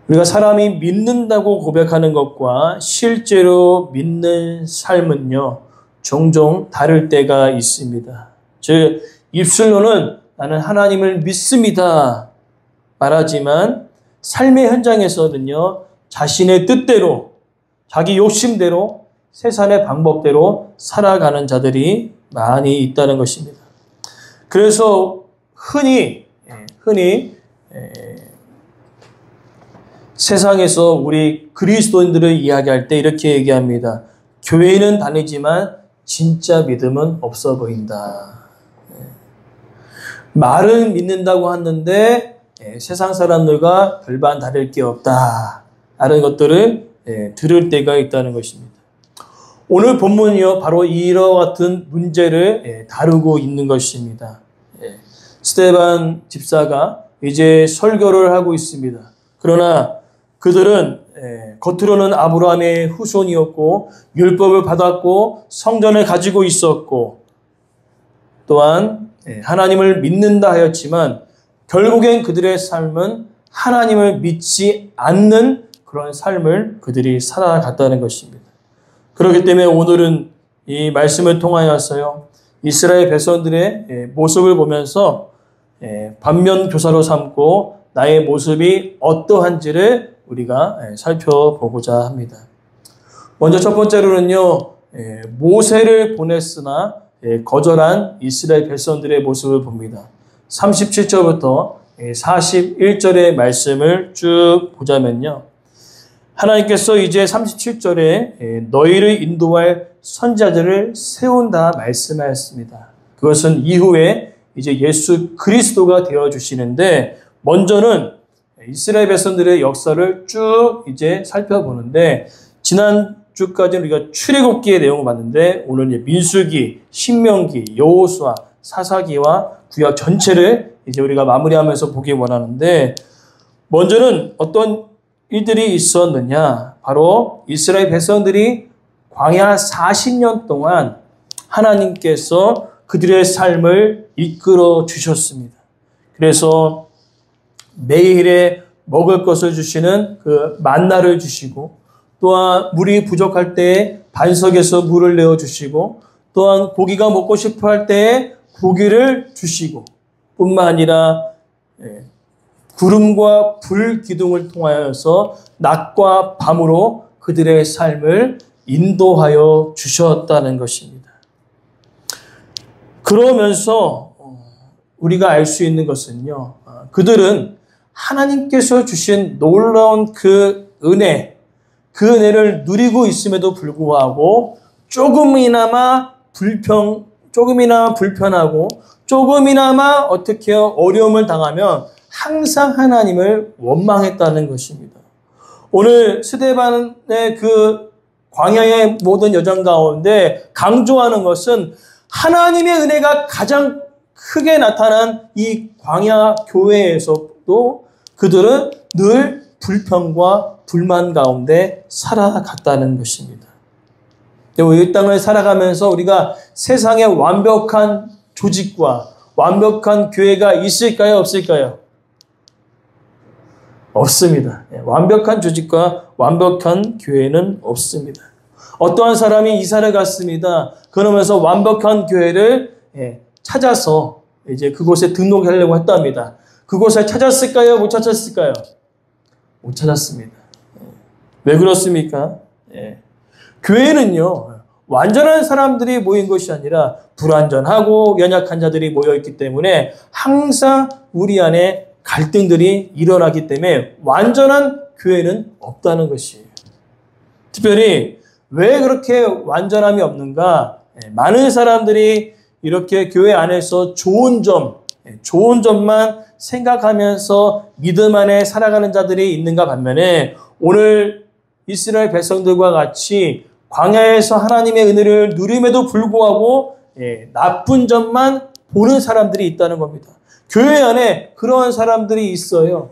우리가 사람이 믿는다고 고백하는 것과 실제로 믿는 삶은요, 종종 다를 때가 있습니다. 즉, 입술로는 나는 하나님을 믿습니다 말하지만 삶의 현장에서는요, 자신의 뜻대로, 자기 욕심대로, 세상의 방법대로 살아가는 자들이 많이 있다는 것입니다. 그래서 흔히 세상에서 우리 그리스도인들을 이야기할 때 이렇게 얘기합니다. 교회는 다니지만 진짜 믿음은 없어 보인다. 말은 믿는다고 하는데 세상 사람들과 별반 다를 게 없다. 라는 것들을 들을 때가 있다는 것입니다. 오늘 본문이요, 바로 이와 같은 문제를 다루고 있는 것입니다. 스데반 집사가 이제 설교를 하고 있습니다. 그러나 그들은 겉으로는 아브라함의 후손이었고 율법을 받았고 성전을 가지고 있었고 또한 하나님을 믿는다 하였지만 결국엔 그들의 삶은 하나님을 믿지 않는 그런 삶을 그들이 살아갔다는 것입니다. 그렇기 때문에 오늘은 이 말씀을 통하여서요, 이스라엘 백성들의 모습을 보면서 반면교사로 삼고 나의 모습이 어떠한지를 우리가 살펴보고자 합니다. 먼저 첫 번째로는요, 모세를 보냈으나 거절한 이스라엘 백성들의 모습을 봅니다. 37절부터 41절의 말씀을 쭉 보자면요, 하나님께서 이제 37절에 너희를 인도할 선지자들을 세운다 말씀하였습니다. 그것은 이후에 이제 예수 그리스도가 되어주시는데, 먼저는 이스라엘 백성들의 역사를 쭉 이제 살펴보는데, 지난주까지는 우리가 출애굽기의 내용을 봤는데, 오늘 이제 민수기, 신명기, 여호수아, 사사기와 구약 전체를 이제 우리가 마무리하면서 보기 원하는데, 먼저는 어떤 일들이 있었느냐? 바로 이스라엘 백성들이 광야 40년 동안 하나님께서 그들의 삶을 이끌어 주셨습니다. 그래서 매일에 먹을 것을 주시는 그 만나를 주시고, 또한 물이 부족할 때에 반석에서 물을 내어 주시고, 또한 고기가 먹고 싶어 할 때에 고기를 주시고, 뿐만 아니라 구름과 불 기둥을 통하여서 낮과 밤으로 그들의 삶을 인도하여 주셨다는 것입니다. 그러면서 우리가 알 수 있는 것은요, 그들은 하나님께서 주신 놀라운 그 은혜를 누리고 있음에도 불구하고 조금이나마 불편하고 조금이나마 어려움을 당하면 항상 하나님을 원망했다는 것입니다. 오늘 스데반의 그 광야의 모든 여정 가운데 강조하는 것은 하나님의 은혜가 가장 크게 나타난 이 광야 교회에서도 그들은 늘 불평과 불만 가운데 살아갔다는 것입니다. 이 땅을 살아가면서 우리가 세상에 완벽한 조직과 완벽한 교회가 있을까요? 없을까요? 없습니다. 완벽한 조직과 완벽한 교회는 없습니다. 어떠한 사람이 이사를 갔습니다. 그러면서 완벽한 교회를 찾아서 이제 그곳에 등록하려고 했답니다. 그곳을 찾았을까요? 못 찾았을까요? 못 찾았습니다. 왜 그렇습니까? 교회는요, 완전한 사람들이 모인 것이 아니라 불완전하고 연약한 자들이 모여있기 때문에 항상 우리 안에 갈등들이 일어나기 때문에 완전한 교회는 없다는 것이에요. 특별히 왜 그렇게 완전함이 없는가? 많은 사람들이 이렇게 교회 안에서 좋은 점만 생각하면서 믿음 안에 살아가는 자들이 있는가 반면에 오늘 이스라엘 백성들과 같이 광야에서 하나님의 은혜를 누림에도 불구하고 나쁜 점만 보는 사람들이 있다는 겁니다. 교회 안에 그러한 사람들이 있어요.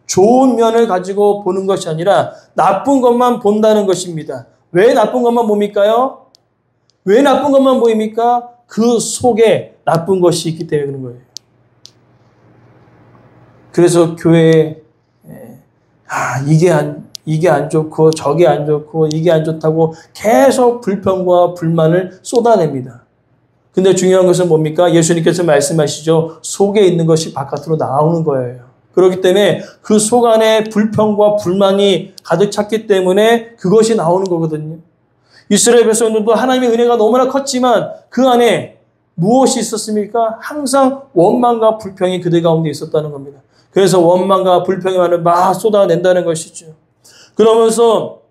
좋은 면을 가지고 보는 것이 아니라 나쁜 것만 본다는 것입니다. 왜 나쁜 것만 봅니까요? 왜 나쁜 것만 보입니까? 그 속에 나쁜 것이 있기 때문에 그런 거예요. 그래서 교회에 이게 안 좋고 저게 안 좋고 이게 안 좋다고 계속 불평과 불만을 쏟아냅니다. 근데 중요한 것은 뭡니까? 예수님께서 말씀하시죠. 속에 있는 것이 바깥으로 나오는 거예요. 그렇기 때문에 그 속 안에 불평과 불만이 가득 찼기 때문에 그것이 나오는 거거든요. 이스라엘 백성들도 하나님의 은혜가 너무나 컸지만 그 안에 무엇이 있었습니까? 항상 원망과 불평이 그들 가운데 있었다는 겁니다. 그래서 원망과 불평만을 막 쏟아낸다는 것이죠. 그러면서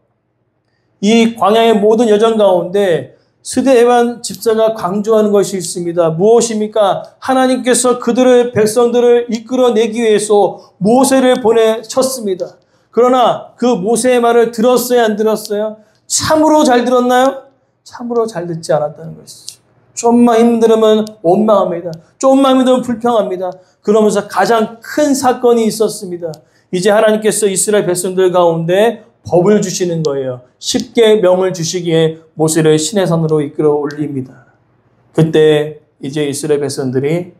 이 광야의 모든 여정 가운데 스데반 집사가 강조하는 것이 있습니다. 무엇입니까? 하나님께서 그들의 백성들을 이끌어내기 위해서 모세를 보내셨습니다. 그러나 그 모세의 말을 들었어요? 안 들었어요? 참으로 잘 들었나요? 참으로 잘 듣지 않았다는 것이죠. 좀만 힘들으면 원망합니다. 좀만 힘들면 불평합니다. 그러면서 가장 큰 사건이 있었습니다. 이제 하나님께서 이스라엘 백성들 가운데 법을 주시는 거예요. 10계명을 주시기에 모세를 시내산으로 이끌어 올립니다. 그때 이제 이스라엘 백성들이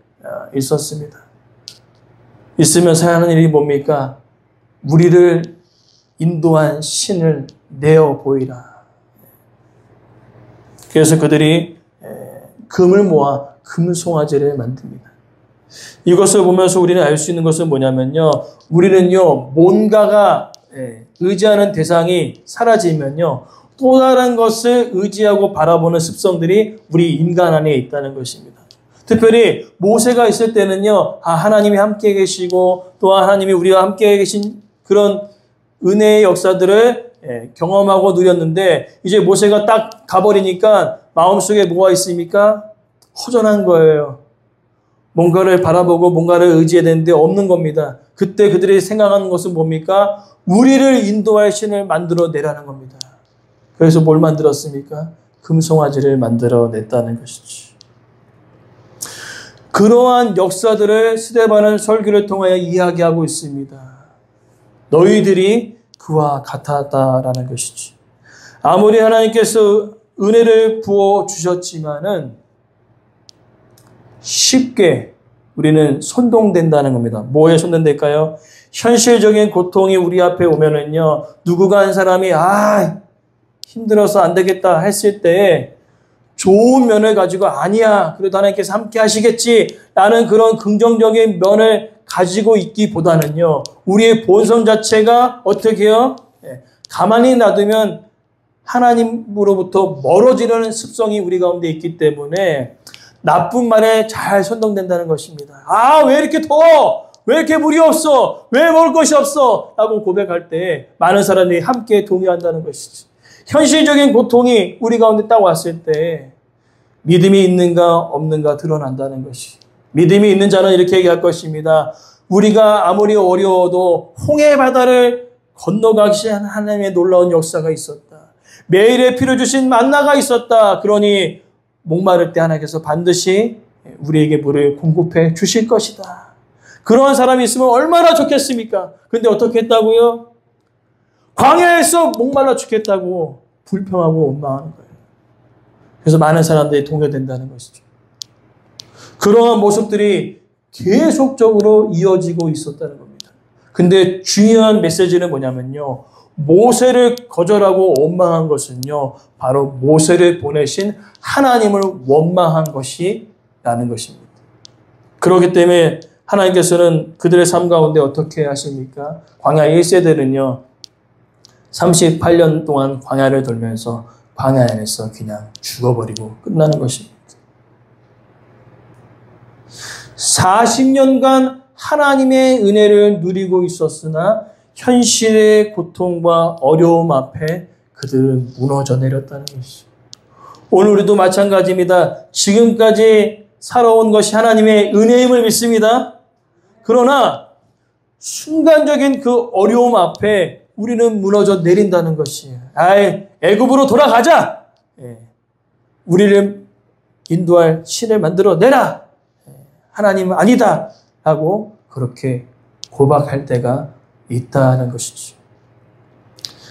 있었습니다. 있으면서 하는 일이 뭡니까? 우리를 인도한 신을 내어 보이라. 그래서 그들이 금을 모아 금송아지를 만듭니다. 이것을 보면서 우리는 알 수 있는 것은 뭐냐면요. 우리는요, 뭔가가 의지하는 대상이 사라지면요, 또 다른 것을 의지하고 바라보는 습성들이 우리 인간 안에 있다는 것입니다. 특별히 모세가 있을 때는요, 하나님이 함께 계시고 또한 하나님이 우리와 함께 계신 그런 은혜의 역사들을 경험하고 누렸는데 이제 모세가 딱 가버리니까 마음속에 뭐가 있습니까? 허전한 거예요. 뭔가를 바라보고 뭔가를 의지해야 되는데 없는 겁니다. 그때 그들이 생각하는 것은 뭡니까? 우리를 인도할 신을 만들어내라는 겁니다. 그래서 뭘 만들었습니까? 금송아지를 만들어냈다는 것이죠. 그러한 역사들을 스데반은 설교를 통하여 이야기하고 있습니다. 너희들이 그와 같았다라는 것이죠. 아무리 하나님께서 은혜를 부어주셨지만은 쉽게 우리는 선동된다는 겁니다. 뭐에 선동될까요? 현실적인 고통이 우리 앞에 오면은요, 누구가 한 사람이 힘들어서 안 되겠다 했을 때 좋은 면을 가지고 아니야, 그래도 하나님께서 함께 하시겠지 라는 그런 긍정적인 면을 가지고 있기보다는요, 우리의 본성 자체가 어떻게 해요? 가만히 놔두면 하나님으로부터 멀어지려는 습성이 우리 가운데 있기 때문에 나쁜 말에 잘 선동된다는 것입니다. 왜 이렇게 더워? 왜 이렇게 물이 없어? 왜 먹을 것이 없어? 라고 고백할 때 많은 사람들이 함께 동의한다는 것이죠. 현실적인 고통이 우리 가운데 딱 왔을 때 믿음이 있는가 없는가 드러난다는 것이. 믿음이 있는 자는 이렇게 얘기할 것입니다. 우리가 아무리 어려워도 홍해 바다를 건너가기 위한 하나님의 놀라운 역사가 있었다. 매일의 피를 주신 만나가 있었다. 그러니 목마를 때 하나님께서 반드시 우리에게 물을 공급해 주실 것이다. 그러한 사람이 있으면 얼마나 좋겠습니까? 근데 어떻게 했다고요? 광야에서 목말라 죽겠다고 불평하고 원망하는 거예요. 그래서 많은 사람들이 동요된다는 것이죠. 그러한 모습들이 계속적으로 이어지고 있었다는 겁니다. 근데 중요한 메시지는 뭐냐면요. 모세를 거절하고 원망한 것은요, 바로 모세를 보내신 하나님을 원망한 것이라는 것입니다. 그렇기 때문에 하나님께서는 그들의 삶 가운데 어떻게 하십니까? 광야 1세대는요, 38년 동안 광야를 돌면서 광야 안에서 그냥 죽어버리고 끝나는 것입니다. 40년간 하나님의 은혜를 누리고 있었으나 현실의 고통과 어려움 앞에 그들은 무너져 내렸다는 것이죠. 오늘 우리도 마찬가지입니다. 지금까지 살아온 것이 하나님의 은혜임을 믿습니다. 그러나 순간적인 그 어려움 앞에 우리는 무너져 내린다는 것이에요. 애굽으로 돌아가자. 우리를 인도할 신을 만들어 내라. 하나님은 아니다. 하고 그렇게 고박할 때가 있다는 것이죠.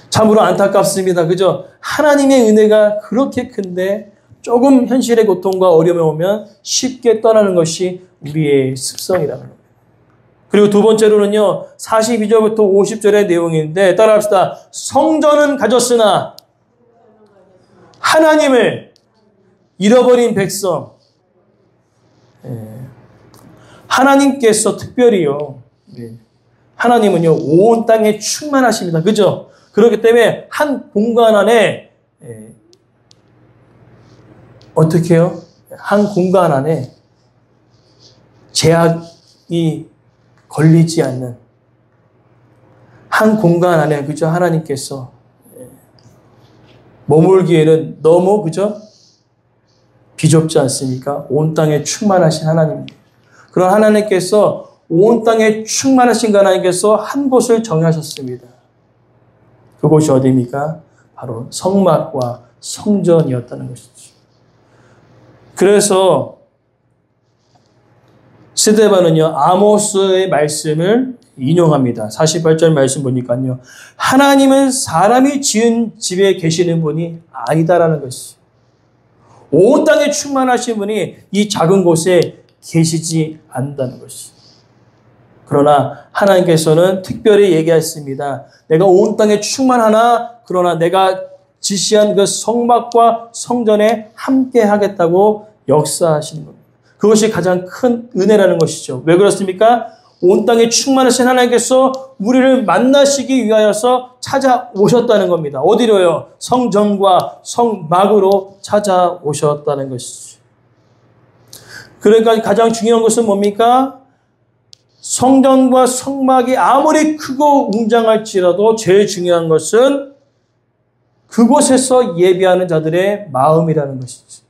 참으로 안타깝습니다. 그죠? 하나님의 은혜가 그렇게 큰데 조금 현실의 고통과 어려움이 오면 쉽게 떠나는 것이 우리의 습성이라는 겁니다. 그리고 두 번째로는요, 42절부터 50절의 내용인데, 따라합시다. 성전은 가졌으나 하나님을 잃어버린 백성. 하나님께서 특별히요, 하나님은요, 온 땅에 충만하십니다. 그죠? 그렇기 때문에 한 공간 안에, 어떻게 해요? 한 공간 안에 제약이 걸리지 않는 한 공간 안에, 그죠? 하나님께서 머물기에는 너무, 그죠? 비좁지 않습니까? 온 땅에 충만하신 하나님입니다. 그런 하나님께서 온 땅에 충만하신 하나님께서 한 곳을 정하셨습니다. 그곳이 어디입니까? 바로 성막과 성전이었다는 것이죠. 그래서 스데반은요, 아모스의 말씀을 인용합니다. 48절 말씀 보니까요, 하나님은 사람이 지은 집에 계시는 분이 아니다라는 것이죠. 온 땅에 충만하신 분이 이 작은 곳에 계시지 않는다는 것이죠. 그러나 하나님께서는 특별히 얘기했습니다. 내가 온 땅에 충만하나, 그러나 내가 지시한 그 성막과 성전에 함께 하겠다고 역사하시는 겁니다. 그것이 가장 큰 은혜라는 것이죠. 왜 그렇습니까? 온 땅에 충만하신 하나님께서 우리를 만나시기 위하여서 찾아오셨다는 겁니다. 어디로요? 성전과 성막으로 찾아오셨다는 것이죠. 그러니까 가장 중요한 것은 뭡니까? 성전과 성막이 아무리 크고 웅장할지라도 제일 중요한 것은 그곳에서 예배하는 자들의 마음이라는 것이죠.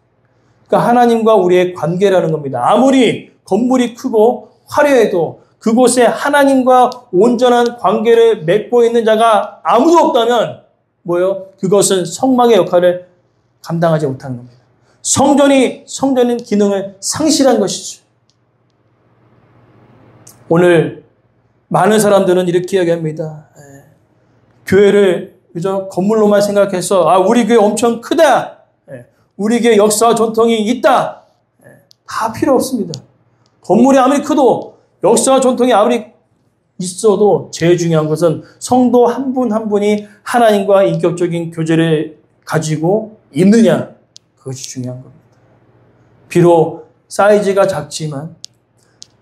그러니까 하나님과 우리의 관계라는 겁니다. 아무리 건물이 크고 화려해도 그곳에 하나님과 온전한 관계를 맺고 있는 자가 아무도 없다면 뭐예요? 그것은 성막의 역할을 감당하지 못하는 겁니다. 성전은 기능을 상실한 것이죠. 오늘 많은 사람들은 이렇게 이야기합니다. 교회를 그저 건물로만 생각해서 우리 교회 엄청 크다. 우리 교회 역사와 전통이 있다. 다 필요 없습니다. 건물이 아무리 크도 역사와 전통이 아무리 있어도 제일 중요한 것은 성도 한 분 한 분이 하나님과 인격적인 교제를 가지고 있느냐. 그것이 중요한 겁니다. 비록 사이즈가 작지만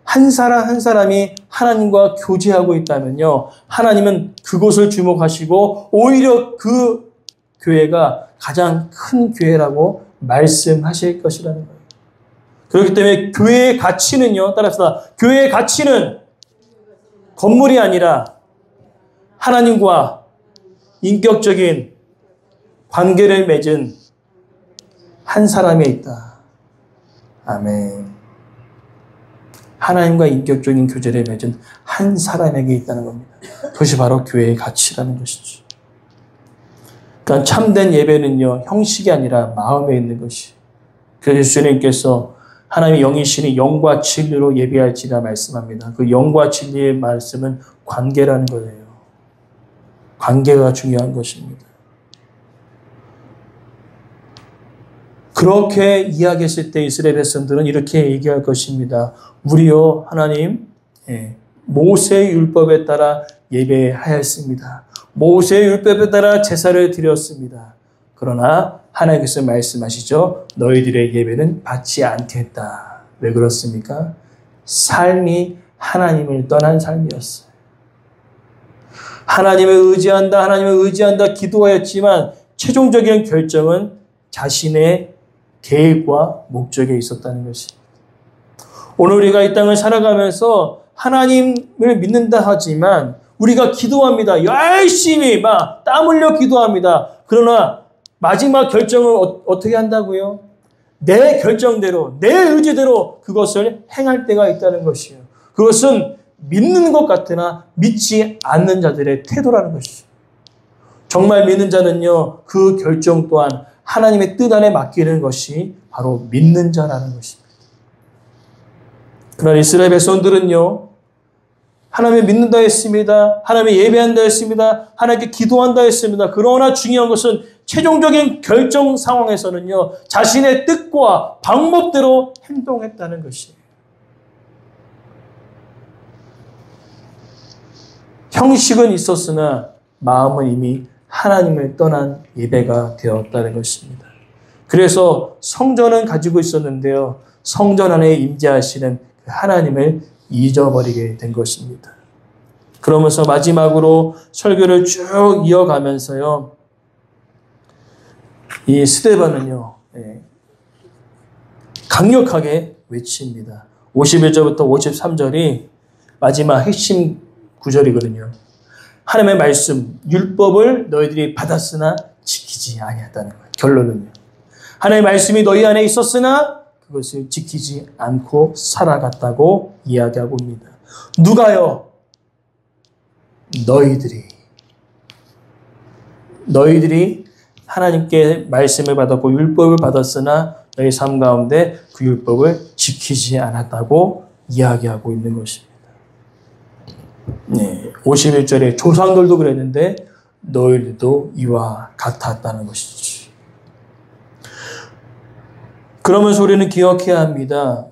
한 사람 한 사람이 하나님과 교제하고 있다면요, 하나님은 그곳을 주목하시고 오히려 그 교회가 가장 큰 교회라고 말씀하실 것이라는 거예요. 그렇기 때문에 교회의 가치는요, 따라서 교회의 가치는 건물이 아니라 하나님과 인격적인 관계를 맺은 한 사람에 있다. 아멘. 하나님과 인격적인 교제를 맺은 한 사람에게 있다는 겁니다. 그것이 바로 교회의 가치라는 것이죠. 그러니까 참된 예배는요, 형식이 아니라 마음에 있는 것이. 그래서 예수님께서 하나님의 영이시니 영과 진리로 예배할지라 말씀합니다. 그 영과 진리의 말씀은 관계라는 거예요. 관계가 중요한 것입니다. 그렇게 이야기했을 때 이스라엘 백성들은 이렇게 얘기할 것입니다. 우리요, 하나님, 모세의 율법에 따라 예배하였습니다. 모세의 율법에 따라 제사를 드렸습니다. 그러나 하나님께서 말씀하시죠. 너희들의 예배는 받지 않겠다. 왜 그렇습니까? 삶이 하나님을 떠난 삶이었어요. 하나님을 의지한다 기도하였지만 최종적인 결정은 자신의 계획과 목적에 있었다는 것입니다. 오늘 우리가 이 땅을 살아가면서 하나님을 믿는다 하지만 우리가 기도합니다. 열심히 땀 흘려 기도합니다. 그러나 마지막 결정을 어떻게 한다고요? 내 결정대로, 내 의지대로 그것을 행할 때가 있다는 것이에요. 그것은 믿는 것 같으나 믿지 않는 자들의 태도라는 것이죠. 정말 믿는 자는요, 그 결정 또한 하나님의 뜻 안에 맡기는 것이 바로 믿는 자라는 것입니다. 그러나 이스라엘 백성들은요, 하나님을 믿는다 했습니다. 하나님을 예배한다 했습니다. 하나님께 기도한다 했습니다. 그러나 중요한 것은 최종적인 결정 상황에서는요, 자신의 뜻과 방법대로 행동했다는 것이에요. 형식은 있었으나 마음은 이미 하나님을 떠난 예배가 되었다는 것입니다. 그래서 성전은 가지고 있었는데요. 성전 안에 임재하시는 하나님을 잊어버리게 된 것입니다. 그러면서 마지막으로 설교를 쭉 이어가면서요. 이 스데반은요. 강력하게 외칩니다. 51절부터 53절이 마지막 핵심 구절이거든요. 하나님의 말씀, 율법을 너희들이 받았으나 지키지 아니했다는 거예요. 결론은요. 하나님의 말씀이 너희 안에 있었으나 그것을 지키지 않고 살아갔다고 이야기하고 있습니다. 누가요? 너희들이 하나님께 말씀을 받았고 율법을 받았으나 너희 삶 가운데 그 율법을 지키지 않았다고 이야기하고 있는 것입니다. 51절에 조상들도 그랬는데 너희들도 이와 같았다는 것이지. 그러면서 우리는 기억해야 합니다.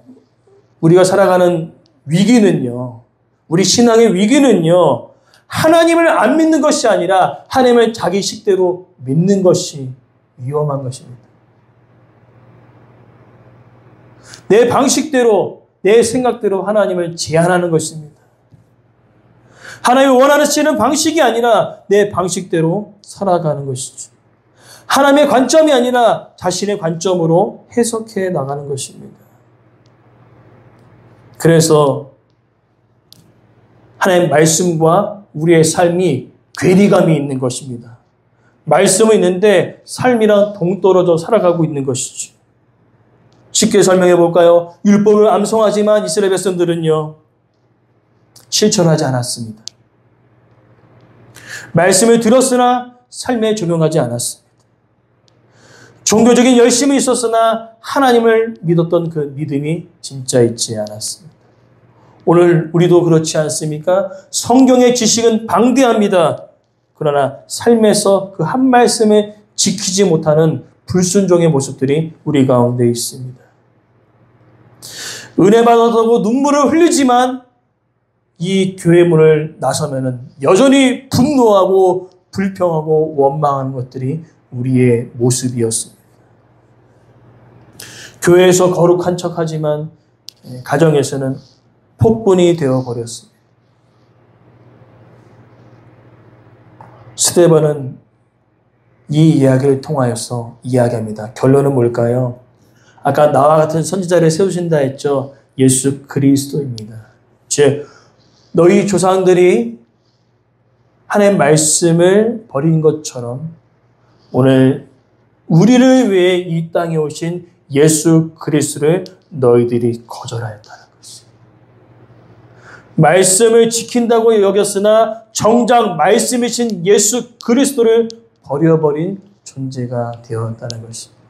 우리가 살아가는 위기는요. 우리 신앙의 위기는요. 하나님을 안 믿는 것이 아니라 하나님을 자기 식대로 믿는 것이 위험한 것입니다. 내 방식대로, 내 생각대로 하나님을 제한하는 것입니다. 하나님이 원하시는 방식이 아니라 내 방식대로 살아가는 것이죠. 하나님의 관점이 아니라 자신의 관점으로 해석해 나가는 것입니다. 그래서 하나님의 말씀과 우리의 삶이 괴리감이 있는 것입니다. 말씀은 있는데 삶이랑 동떨어져 살아가고 있는 것이죠. 쉽게 설명해 볼까요? 율법을 암송하지만 이스라엘 백성들은요. 실천하지 않았습니다. 말씀을 들었으나 삶에 적용하지 않았습니다. 종교적인 열심이 있었으나 하나님을 믿었던 그 믿음이 진짜 있지 않았습니다. 오늘 우리도 그렇지 않습니까? 성경의 지식은 방대합니다. 그러나 삶에서 그 한 말씀을 지키지 못하는 불순종의 모습들이 우리 가운데 있습니다. 은혜 받았다고 눈물을 흘리지만 이 교회 문을 나서면은 여전히 분노하고 불평하고 원망하는 것들이 우리의 모습이었습니다. 교회에서 거룩한 척하지만 가정에서는 폭군이 되어버렸습니다. 스데반은 이 이야기를 통하여서 이야기합니다. 결론은 뭘까요? 아까 나와 같은 선지자를 세우신다 했죠. 예수 그리스도입니다. 즉 너희 조상들이 하나님의 말씀을 버린 것처럼 오늘 우리를 위해 이 땅에 오신 예수 그리스도를 너희들이 거절하였다는 것입니다. 말씀을 지킨다고 여겼으나 정작 말씀이신 예수 그리스도를 버려버린 존재가 되었다는 것입니다.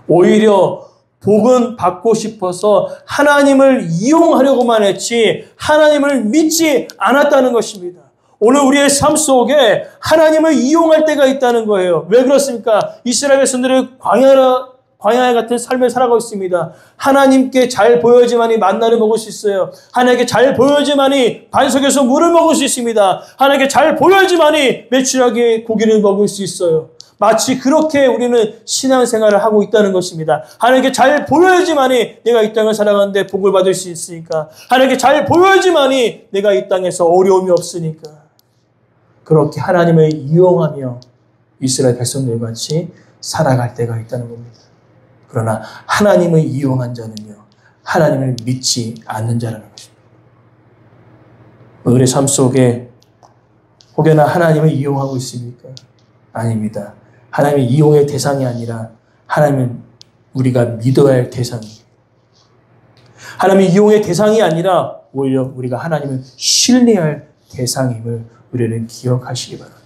오히려 복은 받고 싶어서 하나님을 이용하려고만 했지 하나님을 믿지 않았다는 것입니다. 오늘 우리의 삶 속에 하나님을 이용할 때가 있다는 거예요. 왜 그렇습니까? 이스라엘 백성들은 광야 같은 삶을 살아가고 있습니다. 하나님께 잘 보여야지만이 만나를 먹을 수 있어요. 하나님께 잘 보여야지만이 반석에서 물을 먹을 수 있습니다. 하나님께 잘 보여야지만이 매출하게 고기를 먹을 수 있어요. 마치 그렇게 우리는 신앙생활을 하고 있다는 것입니다. 하나님께 잘 보여야지만이 내가 이 땅을 살아가는데 복을 받을 수 있으니까. 하나님께 잘 보여야지만이 내가 이 땅에서 어려움이 없으니까. 그렇게 하나님을 이용하며 이스라엘 백성들 같이 살아갈 때가 있다는 겁니다. 그러나 하나님을 이용한 자는요. 하나님을 믿지 않는 자라는 것입니다. 우리 삶 속에 혹여나 하나님을 이용하고 있습니까? 아닙니다. 하나님의 이용의 대상이 아니라 하나님은 우리가 믿어야 할 대상입니다. 하나님의 이용의 대상이 아니라 오히려 우리가 하나님을 신뢰할 대상임을 우리는 기억하시기 바랍니다.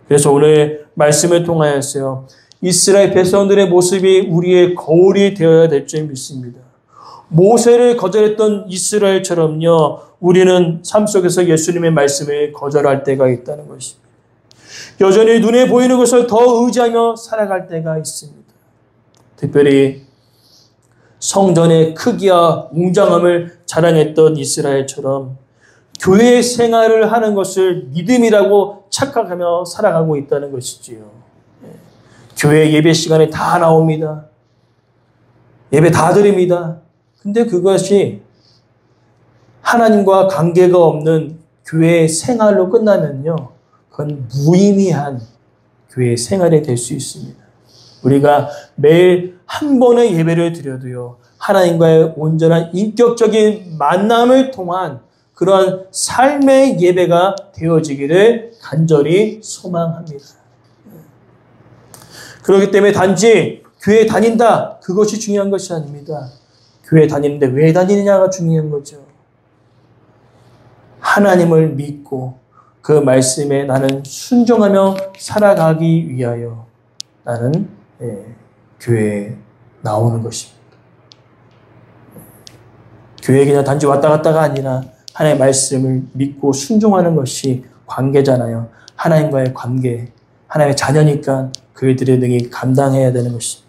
그래서 오늘 말씀을 통하여서요. 이스라엘 백성들의 모습이 우리의 거울이 되어야 될 줄 믿습니다. 모세를 거절했던 이스라엘처럼요. 우리는 삶 속에서 예수님의 말씀을 거절할 때가 있다는 것입니다. 여전히 눈에 보이는 것을 더 의지하며 살아갈 때가 있습니다. 특별히 성전의 크기와 웅장함을 자랑했던 이스라엘처럼 교회 생활을 하는 것을 믿음이라고 착각하며 살아가고 있다는 것이지요. 교회 예배 시간에 다 나옵니다. 예배 다 드립니다. 근데 그것이 하나님과 관계가 없는 교회 생활로 끝나면요, 그건 무의미한 교회 생활이 될 수 있습니다. 우리가 매일 한 번의 예배를 드려도요, 하나님과의 온전한 인격적인 만남을 통한 그러한 삶의 예배가 되어지기를 간절히 소망합니다. 그렇기 때문에 단지 교회 다닌다, 그것이 중요한 것이 아닙니다. 교회 다니는데 왜 다니느냐가 중요한 거죠. 하나님을 믿고 그 말씀에 나는 순종하며 살아가기 위하여 나는 교회에 나오는 것입니다. 교회에 그냥 단지 왔다 갔다가 아니라 하나님의 말씀을 믿고 순종하는 것이 관계잖아요. 하나님과의 관계, 하나님의 자녀니까 그들의 능히 감당해야 되는 것입니다.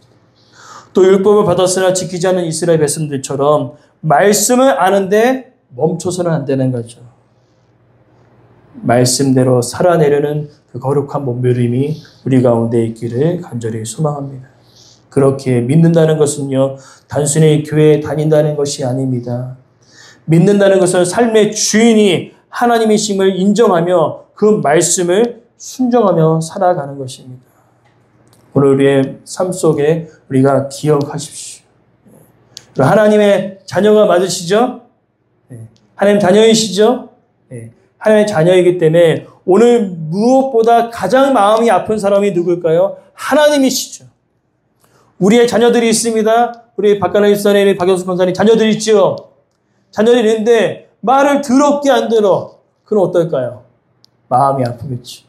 또 율법을 받았으나 지키지 않는 이스라엘 백성들처럼 말씀을 아는데 멈춰서는 안 되는 거죠. 말씀대로 살아내려는 그 거룩한 몸부림이 우리 가운데 있기를 간절히 소망합니다. 그렇게 믿는다는 것은요, 단순히 교회에 다닌다는 것이 아닙니다. 믿는다는 것은 삶의 주인이 하나님이심을 인정하며 그 말씀을 순종하며 살아가는 것입니다. 오늘 우리의 삶 속에 우리가 기억하십시오. 하나님의 자녀가 맞으시죠? 하나님 자녀이시죠? 하나님의 자녀이기 때문에 오늘 무엇보다 가장 마음이 아픈 사람이 누굴까요? 하나님이시죠. 우리의 자녀들이 있습니다. 우리 박가나 일선의 박영수 권사님 자녀들이 있죠. 자녀들이 있는데 말을 더럽게 안 들어. 그럼 어떨까요? 마음이 아프겠죠.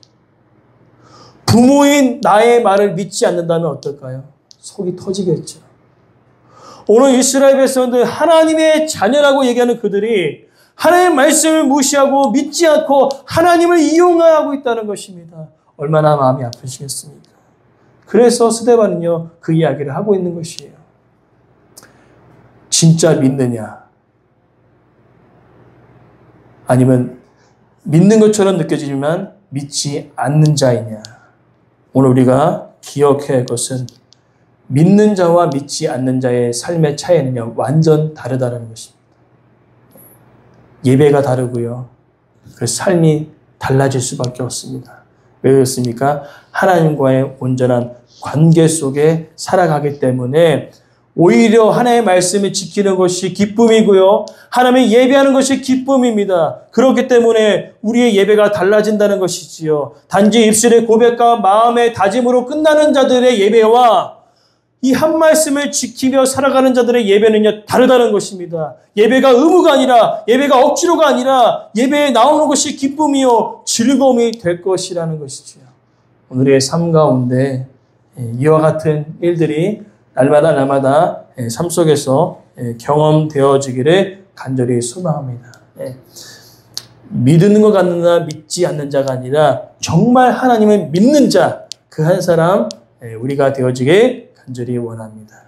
부모인 나의 말을 믿지 않는다면 어떨까요? 속이 터지겠죠. 오늘 이스라엘 백성들 하나님의 자녀라고 얘기하는 그들이 하나님의 말씀을 무시하고 믿지 않고 하나님을 이용하고 있다는 것입니다. 얼마나 마음이 아프시겠습니까? 그래서 스데반은요, 그 이야기를 하고 있는 것이에요. 진짜 믿느냐? 아니면 믿는 것처럼 느껴지지만 믿지 않는 자이냐? 오늘 우리가 기억해야 할 것은 믿는 자와 믿지 않는 자의 삶의 차이는요, 완전 다르다는 것입니다. 예배가 다르고요, 그 삶이 달라질 수밖에 없습니다. 왜 그렇습니까? 하나님과의 온전한 관계 속에 살아가기 때문에 오히려 하나님의 말씀을 지키는 것이 기쁨이고요, 하나님의 예배하는 것이 기쁨입니다. 그렇기 때문에 우리의 예배가 달라진다는 것이지요. 단지 입술의 고백과 마음의 다짐으로 끝나는 자들의 예배와 이 한 말씀을 지키며 살아가는 자들의 예배는요, 다르다는 것입니다. 예배가 의무가 아니라, 예배가 억지로가 아니라 예배에 나오는 것이 기쁨이요 즐거움이 될 것이라는 것이지요. 오늘의 삶 가운데 이와 같은 일들이 날마다 삶 속에서 경험되어지기를 간절히 소망합니다. 믿는 것 같느냐 믿지 않는 자가 아니라 정말 하나님을 믿는 자, 그 한 사람 우리가 되어지길 간절히 원합니다.